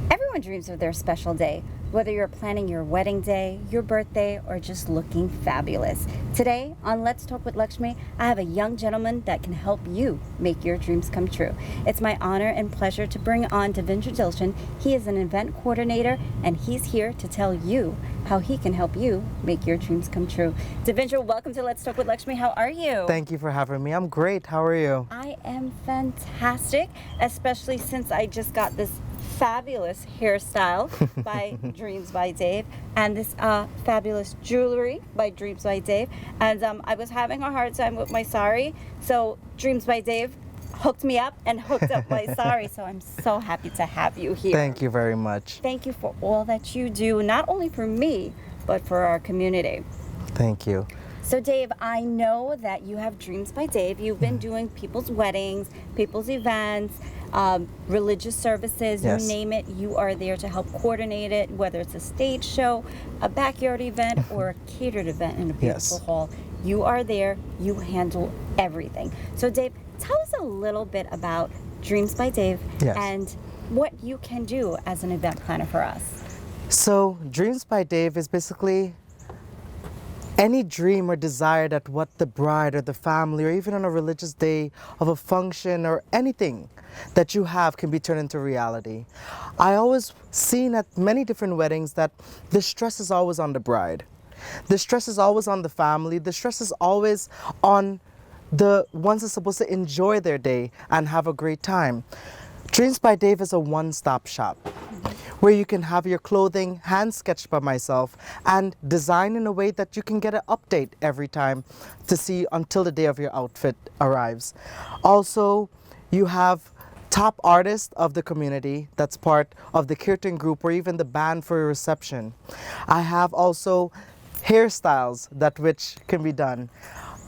Everyone dreams of their special day, whether you're planning your wedding day, your birthday, or just looking fabulous. Today on Let's Talk with Lakshmee, I have a young gentleman that can help you make your dreams come true. It's my honor and pleasure to bring on Devendra Dilchand. He is an event coordinator, and he's here to tell you how he can help you make your dreams come true. Devendra, welcome to Let's Talk with Lakshmee. How are you? Thank you for having me. I'm great. How are you? I am fantastic, especially since I just got this fabulous hairstyle by Dreams by Dave and this fabulous jewelry by Dreams by Dave. And I was having a hard time with my Saree, so Dreams by Dave hooked me up and hooked up my Saree. So I'm so happy to have you here. Thank you very much. Thank you for all that you do, not only for me, but for our community. Thank you. So Dave, I know that you have Dreams by Dave. You've been doing people's weddings, people's events, religious services, Yes. you name it, you are there to help coordinate it, whether it's a stage show, a backyard event, or a catered event in a beautiful Yes. hall. You are there, you handle everything. So Dave, tell us a little bit about Dreams by Dave Yes. and what you can do as an event planner for us. So, Dreams by Dave is basically any dream or desire that what the bride or the family or even on a religious day of a function or anything that you have can be turned into reality. I always seen at many different weddings that the stress is always on the bride. The stress is always on the family. The stress is always on the ones that's supposed to enjoy their day and have a great time. Dreams by Dave is a one-stop shop where you can have your clothing hand sketched by myself and designed in a way that you can get an update every time to see until the day of your outfit arrives. Also, you have top artists of the community that's part of the curtain group or even the band for your reception. I have also hairstyles that which can be done,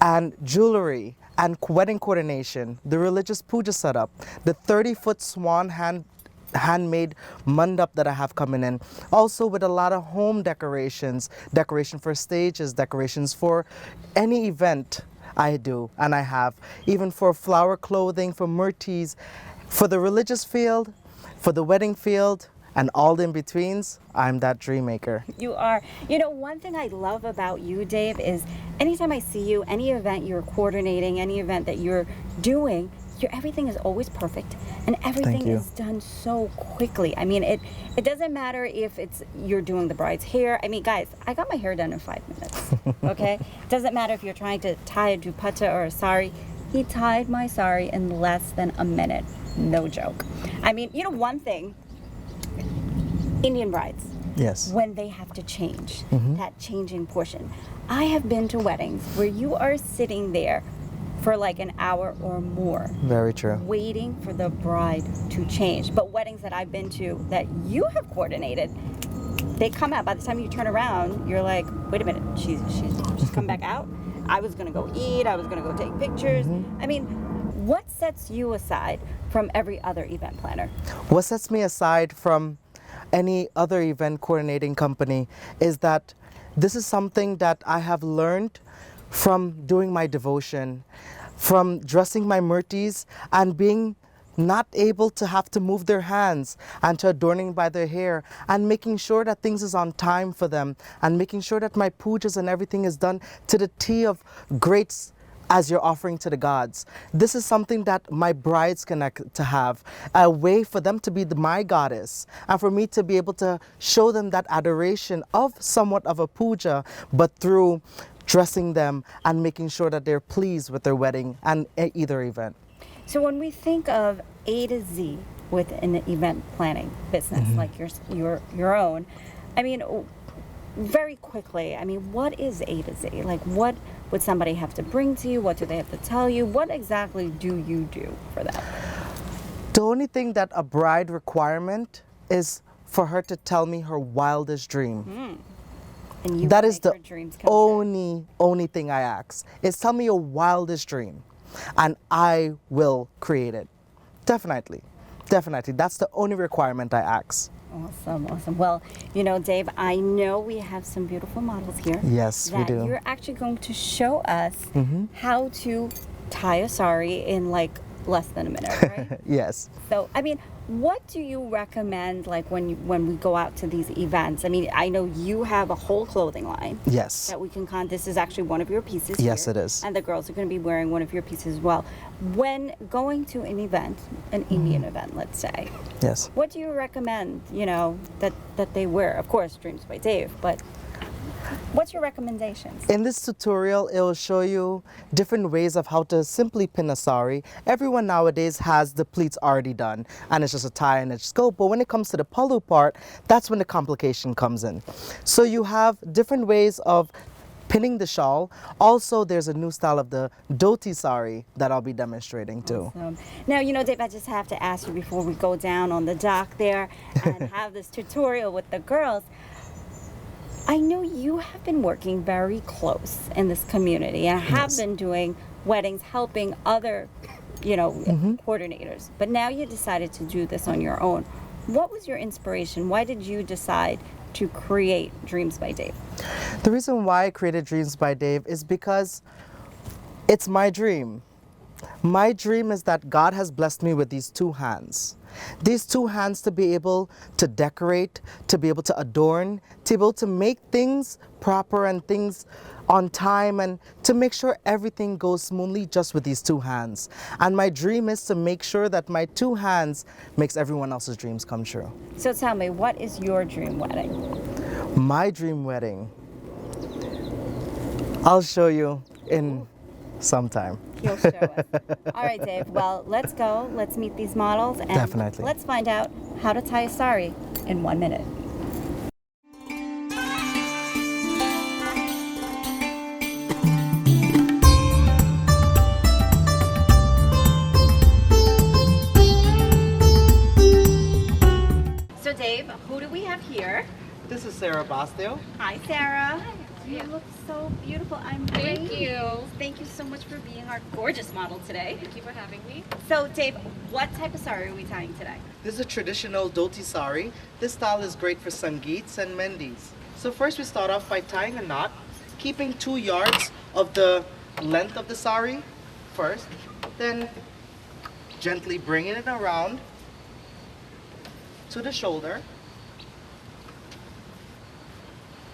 and jewelry and wedding coordination, the religious puja setup, the 30-foot swan handmade mandap that I have coming in. Also with a lot of home decorations, decoration for stages, decorations for any event I do and I have, even for flower clothing, for murtis, for the religious field, for the wedding field, and all the in-betweens. I'm that dream maker. You are. You know, one thing I love about you, Dave, is anytime I see you, any event you're coordinating, any event that you're doing, everything is always perfect and everything is done so quickly. I mean, it doesn't matter if you're doing the bride's hair. I mean, guys, I got my hair done in 5 minutes, okay? It doesn't matter if you're trying to tie a dupatta or a sari. He tied my sari in less than a minute. No joke. I mean, you know, one thing, Indian brides, Yes. when they have to change, that changing portion. I have been to weddings where you are sitting there for like an hour or more. Very true. Waiting for the bride to change. But weddings that I've been to that you have coordinated, they come out, by the time you turn around, you're like, wait a minute, she's come back out? I was gonna go eat, I was gonna go take pictures. I mean, what sets you aside from every other event planner? What sets me aside from any other event coordinating company is that this is something that I have learned from doing my devotion, from dressing my murtis and being not able to have to move their hands and to adorning by their hair and making sure that things is on time for them and making sure that my pujas and everything is done to the T of greats as you're offering to the gods. This is something that my brides can to have, a way for them to be my goddess and for me to be able to show them that adoration of somewhat of a puja, but through dressing them and making sure that they're pleased with their wedding and either event. So when we think of A to Z with an event planning business like your own, I mean, very quickly, I mean, what is A to Z? Like, what would somebody have to bring to you? What do they have to tell you? What exactly do you do for them? The only thing that a bride requirement is for her to tell me her wildest dream. And you That make is the her dreams come true. only thing I ask. Is tell me your wildest dream and I will create it. Definitely. That's the only requirement I ask. Awesome. Well, you know, Dave, I know we have some beautiful models here. Yes, we that do. You're actually going to show us how to tie a sari in like less than a minute, right? Yes. So, I mean, What do you recommend, like when we go out to these events? I mean, I know you have a whole clothing line. Yes. That we can this is actually one of your pieces. Yes, here, it is. And the girls are going to be wearing one of your pieces as well. When going to an event, an Indian event, let's say. Yes. What do you recommend? That they wear. Of course, Dreams by Dave, but. What's your recommendations? In this tutorial, it will show you different ways of how to simply pin a sari. Everyone nowadays has the pleats already done, and it's just a tie and a scope. But when it comes to the pallu part, that's when the complication comes in. So you have different ways of pinning the shawl. Also, there's a new style of the Dhoti sari that I'll be demonstrating too. Awesome. Now, Dave, I just have to ask you before we go down on the dock there and have this tutorial with the girls. I know you have been working very close in this community and have been doing weddings, helping other, coordinators. But now you decided to do this on your own. What was your inspiration? Why did you decide to create Dreams by Dave? The reason why I created Dreams by Dave is because it's my dream. My dream is that God has blessed me with these two hands. These two hands to be able to decorate, to be able to adorn, to be able to make things proper and things on time, and to make sure everything goes smoothly just with these two hands. And my dream is to make sure that my two hands makes everyone else's dreams come true. So tell me, what is your dream wedding? My dream wedding, I'll show you in some time. You'll show us. All right, Dave. Well, let's go. Let's meet these models. And Definitely. Let's find out how to tie a sari in 1 minute. So, Dave, who do we have here? This is Sarah Bastio. Hi, Sarah. You look so beautiful. I'm Thank great. you. Thank you so much for being our gorgeous model today. Thank you for having me. So, Dave, what type of sari are we tying today? This is a traditional Dhoti sari. This style is great for sangeets and mendis. So first we start off by tying a knot, keeping 2 yards of the length of the sari first, then gently bringing it around to the shoulder,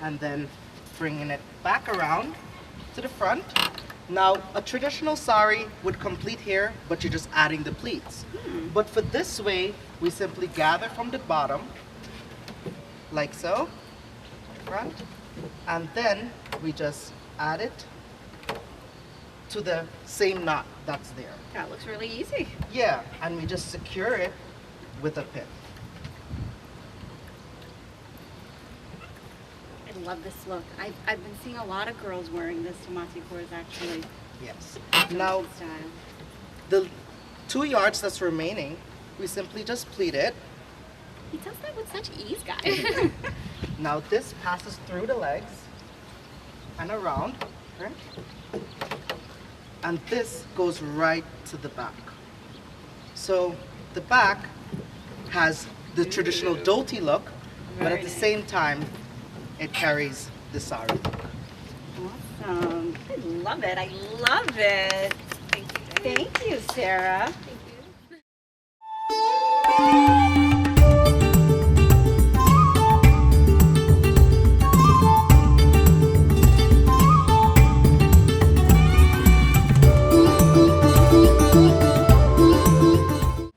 and then bringing it back around to the front. Now, a traditional sari would complete here, but you're just adding the pleats. But for this way, we simply gather from the bottom, like so, front, and then we just add it to the same knot that's there. That looks really easy. Yeah, and we just secure it with a pin. I love this look. I've been seeing a lot of girls wearing this Tomati Kors actually. Yes. Doing Now, this style. the 2 yards that's remaining, we simply just pleat it. He does that with such ease, guys. Now this passes through the legs and around, okay? And this goes right to the back. So the back has the traditional Dhoti look, but Very at the nice. same time, it carries the sari look. Awesome. I love it. I love it. Thank you. Thank you, Sarah. Thank you.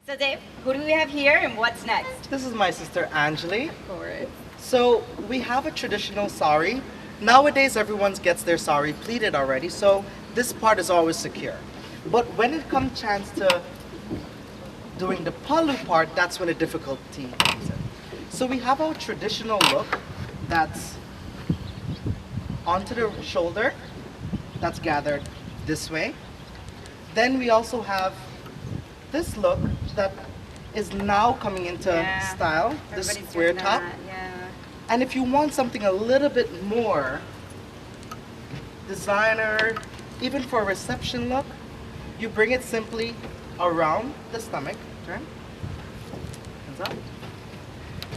So, Dave, who do we have here and what's next? This is my sister Anjali. Of course. So we have a traditional sari. Nowadays everyone gets their sari pleated already, so this part is always secure. But when it comes chance to doing the pallu part, that's when the difficulty comes in. So we have our traditional look that's onto the shoulder, that's gathered this way. Then we also have this look that is now coming into style, the Everybody's square doing top. that, yeah. And if you want something a little bit more designer, even for a reception look, you bring it simply around the stomach, turn, hands up,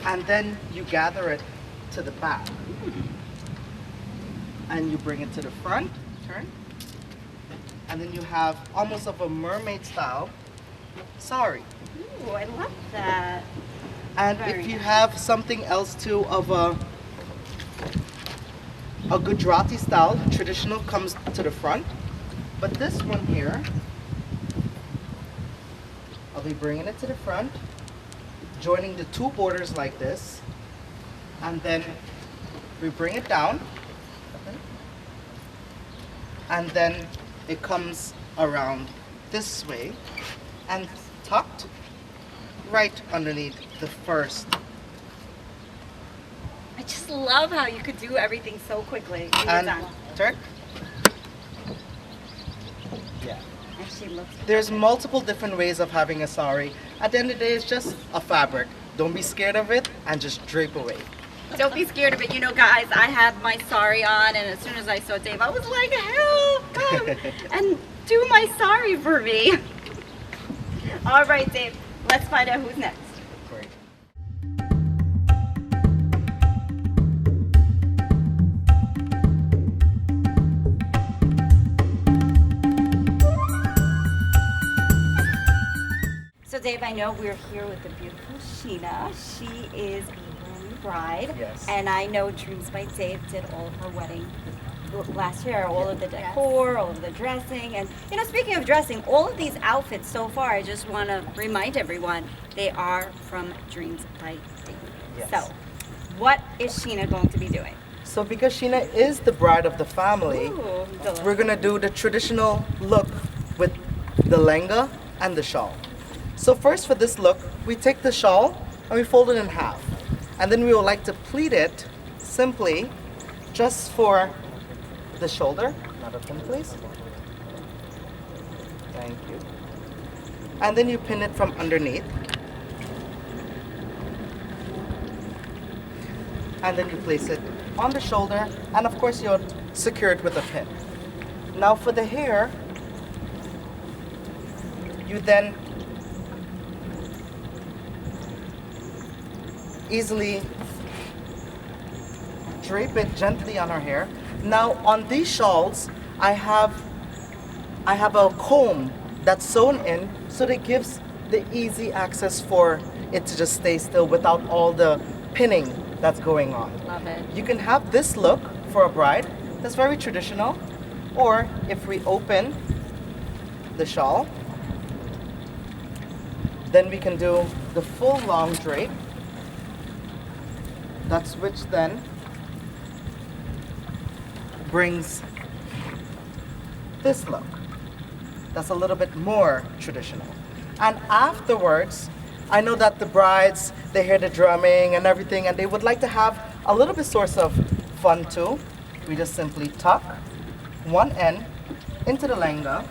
and then you gather it to the back. And you bring it to the front, turn, and then you have almost of a mermaid style sari. Ooh, I love that. And Very if you nice. have something else too of a Gujarati style, traditional comes to the front. But this one here, I'll be bringing it to the front, joining the two borders like this, and then we bring it down, and then it comes around this way and tucked right underneath the first. I just love how you could do everything so quickly. And you're And done. turn. Yeah. And she looks There's multiple different ways of having a sari. At the end of the day, it's just a fabric. Don't be scared of it and just drape away. Don't be scared of it. You know, guys, I had my sari on, and as soon as I saw Dave, I was like, help, come and do my sari for me. All right, Dave, let's find out who's next. Great. So, Dave, I know we're here with the beautiful Sheena. She is a brand new bride. Yes. And I know Dreams by Dave did all of her wedding last year, all of the decor, all of the dressing. And, you know, speaking of dressing, all of these outfits so far, I just want to remind everyone, they are from Dreams by Dave. Yes. So, what is Sheena going to be doing? So because Sheena is the bride of the family, Ooh, we're gonna do the traditional look with the lenga and the shawl. So first for this look, we take the shawl and we fold it in half. And then we would like to pleat it simply just for the shoulder. Another pin, please. Thank you. And then you pin it from underneath. And then you place it on the shoulder, and of course you'll secure it with a pin. Now for the hair, you then easily drape it gently on her hair. Now on these shawls, I have a comb that's sewn in, so that it gives the easy access for it to just stay still without all the pinning that's going on. Love it. You can have this look for a bride that's very traditional, or if we open the shawl, then we can do the full long drape. That's which then brings this look. That's a little bit more traditional. And afterwards, I know that the brides, they hear the drumming and everything, and they would like to have a little bit source of fun too. We just simply tuck one end into the lenga,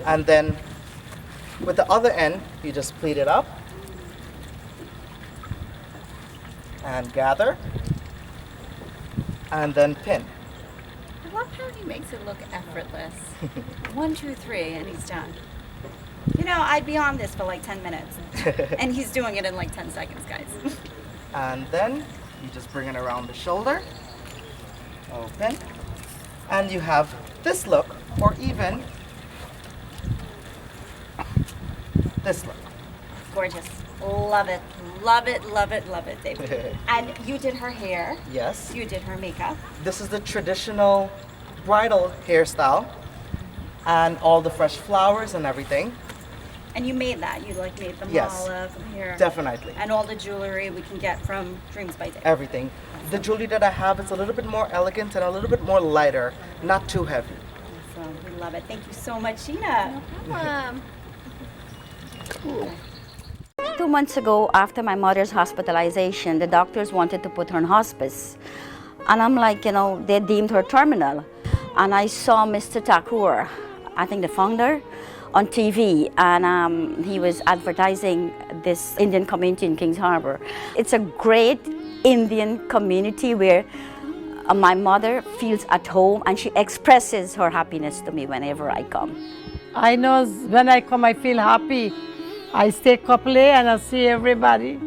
and then with the other end, you just pleat it up and gather, and then pin. I love how he makes it look effortless. 1, 2, 3, and he's done. You know, I'd be on this for like 10 minutes. And he's doing it in like 10 seconds, guys. And then you just bring it around the shoulder, open, and you have this look, or even this look. Gorgeous. Love it. Love it, love it, love it, David. And you did her hair. Yes. You did her makeup. This is the traditional bridal hairstyle, and all the fresh flowers and everything. And you made that. You like made the Yes. mala from here. Definitely. And all the jewelry we can get from Dreams by Dave. Everything. The jewelry that I have is a little bit more elegant and a little bit more lighter, not too heavy. Awesome. We love it. Thank you so much, Sheena. Cool. 2 months ago, after my mother's hospitalization, the doctors wanted to put her in hospice. And I'm like, you know, they deemed her terminal. And I saw Mr. Thakur, I think the founder, on TV, and he was advertising this Indian community in Kings Harbor. It's a great Indian community where my mother feels at home, and she expresses her happiness to me whenever I come. I know when I come, I feel happy. I stay couple and I see everybody,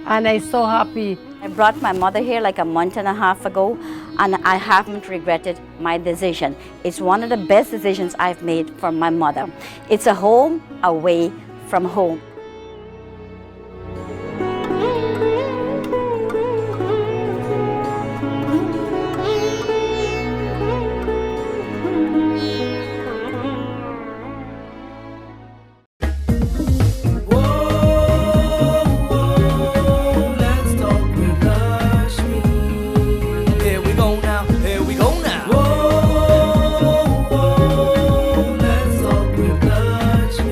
and I'm so happy. I brought my mother here like a month and a half ago, and I haven't regretted my decision. It's one of the best decisions I've made for my mother. It's a home away from home.